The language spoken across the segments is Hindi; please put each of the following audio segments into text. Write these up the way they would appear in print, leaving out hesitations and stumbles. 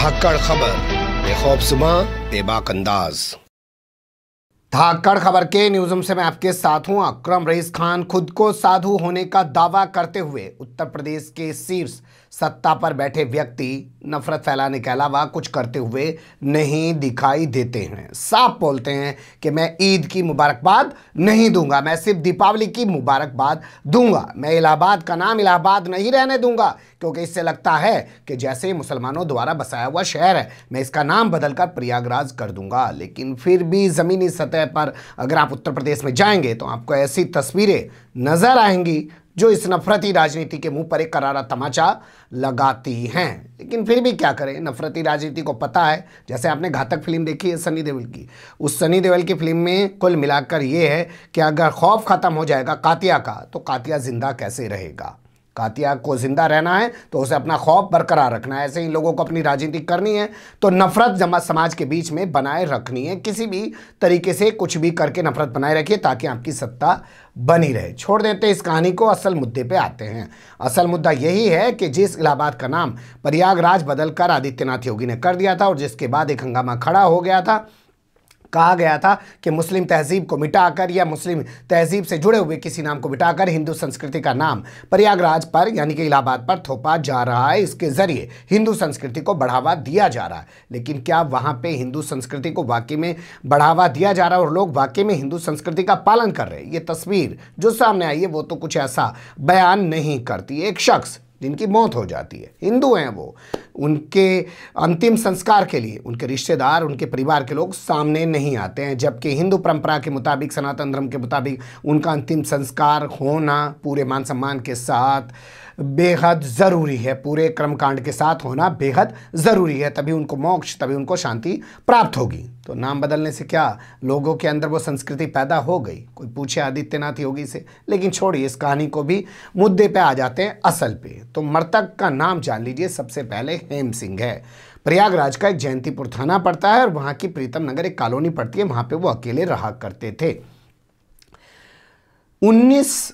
धाकड़ खबर, बेखौफजुमा बेबाक अंदाज। धाकड़ खबर के न्यूज़रूम से मैं आपके साथ हूं। अकरम रईस खान खुद को साधु होने का दावा करते हुए उत्तर प्रदेश के शीर्ष सत्ता पर बैठे व्यक्ति नफरत फैलाने के अलावा कुछ करते हुए नहीं दिखाई देते हैं। साफ बोलते हैं कि मैं ईद की मुबारकबाद नहीं दूंगा, मैं सिर्फ दीपावली की मुबारकबाद दूंगा। मैं इलाहाबाद का नाम इलाहाबाद नहीं रहने दूंगा, क्योंकि इससे लगता है कि जैसे मुसलमानों द्वारा बसाया हुआ शहर है, मैं इसका नाम बदलकर प्रयागराज कर दूंगा। लेकिन फिर भी ज़मीनी सतह पर अगर आप उत्तर प्रदेश में जाएंगे तो आपको ऐसी तस्वीरें नजर आएंगी जो इस नफरती राजनीति के मुंह पर एक करारा तमाचा लगाती हैं। लेकिन फिर भी क्या करें, नफरती राजनीति को पता है। जैसे आपने घातक फिल्म देखी है सनी देओल की, उस सनी देओल की फिल्म में कुल मिलाकर ये है कि अगर खौफ खत्म हो जाएगा कातिया का, तो कातिया जिंदा कैसे रहेगा। कातिया को जिंदा रहना है तो उसे अपना खौफ बरकरार रखना है। ऐसे ही लोगों को अपनी राजनीति करनी है तो नफरत जमा समाज के बीच में बनाए रखनी है। किसी भी तरीके से कुछ भी करके नफरत बनाए रखिए ताकि आपकी सत्ता बनी रहे। छोड़ देते हैं इस कहानी को, असल मुद्दे पे आते हैं। असल मुद्दा यही है कि जिस इलाहाबाद का नाम प्रयागराज बदलकर आदित्यनाथ योगी ने कर दिया था और जिसके बाद एक हंगामा खड़ा हो गया था, कहा गया था कि मुस्लिम तहजीब को मिटाकर या मुस्लिम तहजीब से जुड़े हुए किसी नाम को मिटाकर हिंदू संस्कृति का नाम प्रयागराज पर यानी कि इलाहाबाद पर थोपा जा रहा है। इसके जरिए हिंदू संस्कृति को बढ़ावा दिया जा रहा है। लेकिन क्या वहां पे हिंदू संस्कृति को वाकई में बढ़ावा दिया जा रहा है और लोग वाकई में हिंदू संस्कृति का पालन कर रहे हैं? ये तस्वीर जो सामने आई है वो तो कुछ ऐसा बयान नहीं करती। एक शख्स जिनकी मौत हो जाती है, हिंदू हैं वो, उनके अंतिम संस्कार के लिए उनके रिश्तेदार, उनके परिवार के लोग सामने नहीं आते हैं, जबकि हिंदू परंपरा के मुताबिक, सनातन धर्म के मुताबिक उनका अंतिम संस्कार होना पूरे मान सम्मान के साथ बेहद ज़रूरी है। पूरे कर्मकांड के साथ होना बेहद ज़रूरी है, तभी उनको मोक्ष, तभी उनको शांति प्राप्त होगी। तो नाम बदलने से क्या लोगों के अंदर वो संस्कृति पैदा हो गई? कोई पूछे आदित्यनाथ योगी से। लेकिन छोड़िए इस कहानी को, भी मुद्दे पे आ जाते हैं असल पे। तो मृतक का नाम जान लीजिए। सबसे पहले हेम सिंह है। प्रयागराज का एक जयंतीपुर थाना पड़ता है और वहाँ की प्रीतम नगर एक कॉलोनी पड़ती है, वहाँ पर वो अकेले रहा करते थे। 19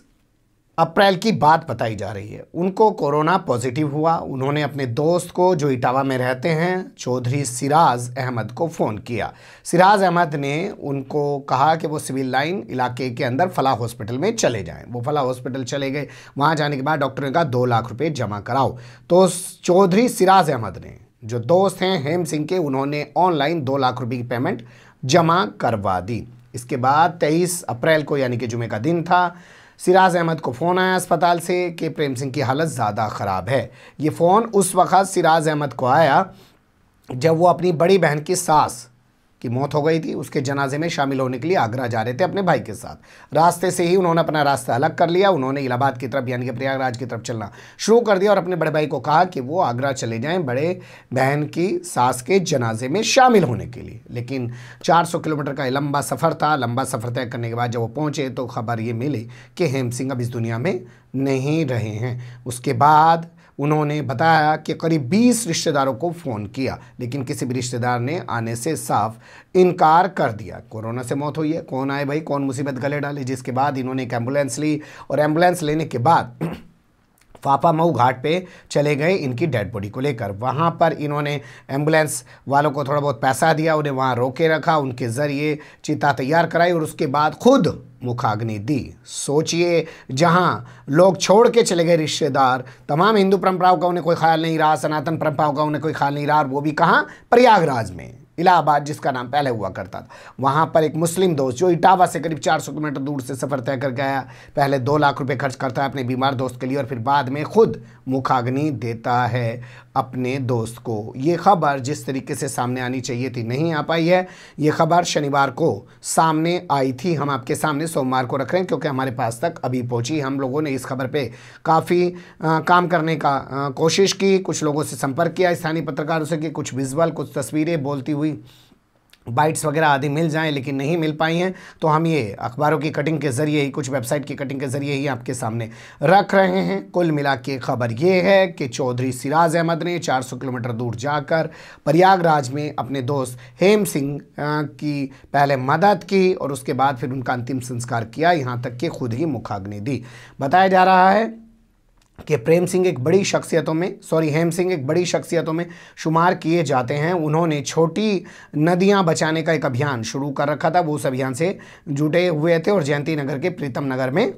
अप्रैल की बात बताई जा रही है। उनको कोरोना पॉजिटिव हुआ। उन्होंने अपने दोस्त को जो इटावा में रहते हैं चौधरी सिराज अहमद को फ़ोन किया। सिराज अहमद ने उनको कहा कि वो सिविल लाइन इलाके के अंदर फलाह हॉस्पिटल में चले जाएं। वो फलाह हॉस्पिटल चले गए। वहाँ जाने के बाद डॉक्टर ने कहा 2 लाख रुपये जमा कराओ। तो चौधरी सिराज अहमद ने, जो दोस्त हैं हेम सिंह के, उन्होंने ऑनलाइन 2 लाख रुपये की पेमेंट जमा करवा दी। इसके बाद 23 अप्रैल को यानी कि जुमे का दिन था, सिराज अहमद को फ़ोन आया अस्पताल से कि प्रेम सिंह की हालत ज़्यादा ख़राब है। ये फ़ोन उस वक़्त सिराज अहमद को आया जब वो अपनी बड़ी बहन की सास की मौत हो गई थी, उसके जनाजे में शामिल होने के लिए आगरा जा रहे थे अपने भाई के साथ। रास्ते से ही उन्होंने अपना रास्ता अलग कर लिया। उन्होंने इलाहाबाद की तरफ यानी कि प्रयागराज की तरफ चलना शुरू कर दिया और अपने बड़े भाई को कहा कि वो आगरा चले जाएं बड़े बहन की सास के जनाजे में शामिल होने के लिए। लेकिन 400 किलोमीटर का लंबा सफ़र था। लंबा सफ़र तय करने के बाद जब वो पहुँचे तो खबर ये मिली कि हेम सिंह अब इस दुनिया में नहीं रहे हैं। उसके बाद उन्होंने बताया कि करीब 20 रिश्तेदारों को फ़ोन किया, लेकिन किसी भी रिश्तेदार ने आने से साफ इनकार कर दिया। कोरोना से मौत हुई है, कौन आए भाई, कौन मुसीबत गले डाले। जिसके बाद इन्होंने एक एम्बुलेंस ली और एम्बुलेंस लेने के बाद फाफा मऊ घाट पे चले गए इनकी डेड बॉडी को लेकर। वहाँ पर इन्होंने एम्बुलेंस वालों को थोड़ा बहुत पैसा दिया, उन्हें वहाँ रोके रखा, उनके ज़रिए चिता तैयार कराई और उसके बाद खुद मुखाग्नि दी। सोचिए, जहाँ लोग छोड़ के चले गए रिश्तेदार, तमाम हिंदू परंपराओं का उन्हें कोई ख्याल नहीं रहा, सनातन परंपराओं का उन्हें कोई ख्याल नहीं रहा, और वो भी कहाँ? प्रयागराज में, इलाहाबाद जिसका नाम पहले हुआ करता था। वहाँ पर एक मुस्लिम दोस्त जो इटावा से करीब 400 किलोमीटर दूर से सफ़र तय कर गया, पहले 2 लाख रुपए खर्च करता है अपने बीमार दोस्त के लिए और फिर बाद में खुद मुखाग्नि देता है अपने दोस्त को। ये खबर जिस तरीके से सामने आनी चाहिए थी नहीं आ पाई है। ये खबर शनिवार को सामने आई थी, हम आपके सामने सोमवार को रख रहे हैं क्योंकि हमारे पास तक अभी पहुंची। हम लोगों ने इस खबर पे काफ़ी काम करने का कोशिश की, कुछ लोगों से संपर्क किया, स्थानीय पत्रकारों से की, कुछ विजुअल, कुछ तस्वीरें बोलती हुई बाइट्स वगैरह आदि मिल जाएं, लेकिन नहीं मिल पाई हैं। तो हम ये अखबारों की कटिंग के ज़रिए ही, कुछ वेबसाइट की कटिंग के ज़रिए ही आपके सामने रख रहे हैं। कुल मिला के खबर ये है कि चौधरी सिराज अहमद ने 400 किलोमीटर दूर जाकर प्रयागराज में अपने दोस्त हेम सिंह की पहले मदद की और उसके बाद फिर उनका अंतिम संस्कार किया, यहाँ तक कि खुद ही मुखाग्नि दी। बताया जा रहा है कि हेम सिंह एक बड़ी शख्सियतों में शुमार किए जाते हैं। उन्होंने छोटी नदियां बचाने का एक अभियान शुरू कर रखा था, वो उस अभियान से जुटे हुए थे और जयंती नगर के प्रीतम नगर में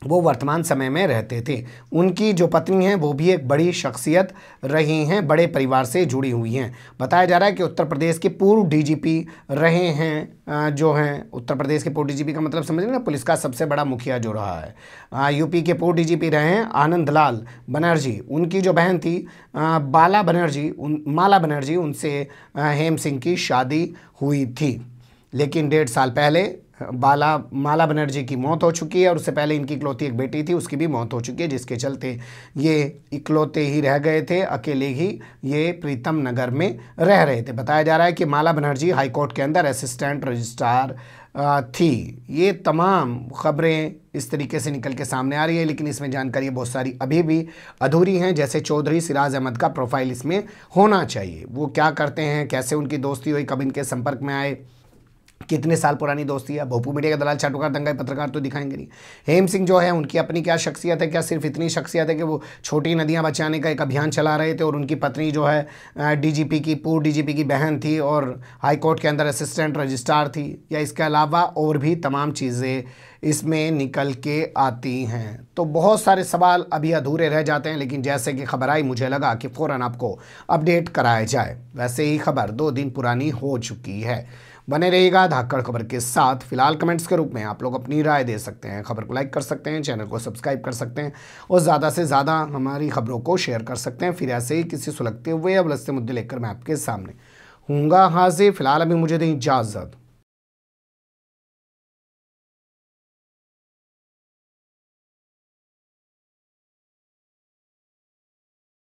वो वर्तमान समय में रहते थे। उनकी जो पत्नी हैं वो भी एक बड़ी शख्सियत रही हैं, बड़े परिवार से जुड़ी हुई हैं। बताया जा रहा है कि उत्तर प्रदेश के पूर्व डीजीपी रहे हैं, जो हैं उत्तर प्रदेश के पूर्व डीजीपी का मतलब समझ रहे ना, पुलिस का सबसे बड़ा मुखिया जो रहा है। यूपी के पूर्व डीजीपी रहे हैं आनंदलाल बनर्जी। उनकी जो बहन थी माला बनर्जी, उनसे हेम सिंह की शादी हुई थी, लेकिन 1.5 साल पहले माला बनर्जी की मौत हो चुकी है और उससे पहले इनकी इकलौती एक बेटी थी, उसकी भी मौत हो चुकी है, जिसके चलते ये इकलौते ही रह गए थे, अकेले ही ये प्रीतम नगर में रह रहे थे। बताया जा रहा है कि माला बनर्जी हाईकोर्ट के अंदर असिस्टेंट रजिस्ट्रार थी। ये तमाम खबरें इस तरीके से निकल के सामने आ रही है, लेकिन इसमें जानकारी बहुत सारी अभी भी अधूरी हैं। जैसे चौधरी सिराज अहमद का प्रोफाइल इसमें होना चाहिए, वो क्या करते हैं, कैसे उनकी दोस्ती हुई, कब इनके संपर्क में आए, कितने साल पुरानी दोस्ती है। भोपू मीडिया का दलाल चाटुकार दंगाई पत्रकार तो दिखाएंगे नहीं। हेम सिंह जो है उनकी अपनी क्या शख्सियत है, क्या सिर्फ इतनी शख्सियत है कि वो छोटी नदियां बचाने का एक अभियान चला रहे थे और उनकी पत्नी जो है पूर्व डीजीपी की बहन थी और हाईकोर्ट के अंदर असिस्टेंट रजिस्ट्रार थी, या इसके अलावा और भी तमाम चीज़ें इसमें निकल के आती हैं। तो बहुत सारे सवाल अभी अधूरे रह जाते हैं, लेकिन जैसे कि खबर आई मुझे लगा कि फ़ौरन आपको अपडेट कराया जाए। वैसे ही खबर 2 दिन पुरानी हो चुकी है। बने रहिएगा धाकड़ खबर के साथ। फिलहाल कमेंट्स के रूप में आप लोग अपनी राय दे सकते हैं, खबर को लाइक कर सकते हैं, चैनल को सब्सक्राइब कर सकते हैं और ज़्यादा से ज़्यादा हमारी खबरों को शेयर कर सकते हैं। फिर ऐसे ही किसी सुलगते हुए या उलझते मुद्दे लेकर मैं आपके सामने हूँगा हाजिर। फिलहाल अभी मुझे दें इजाज़त।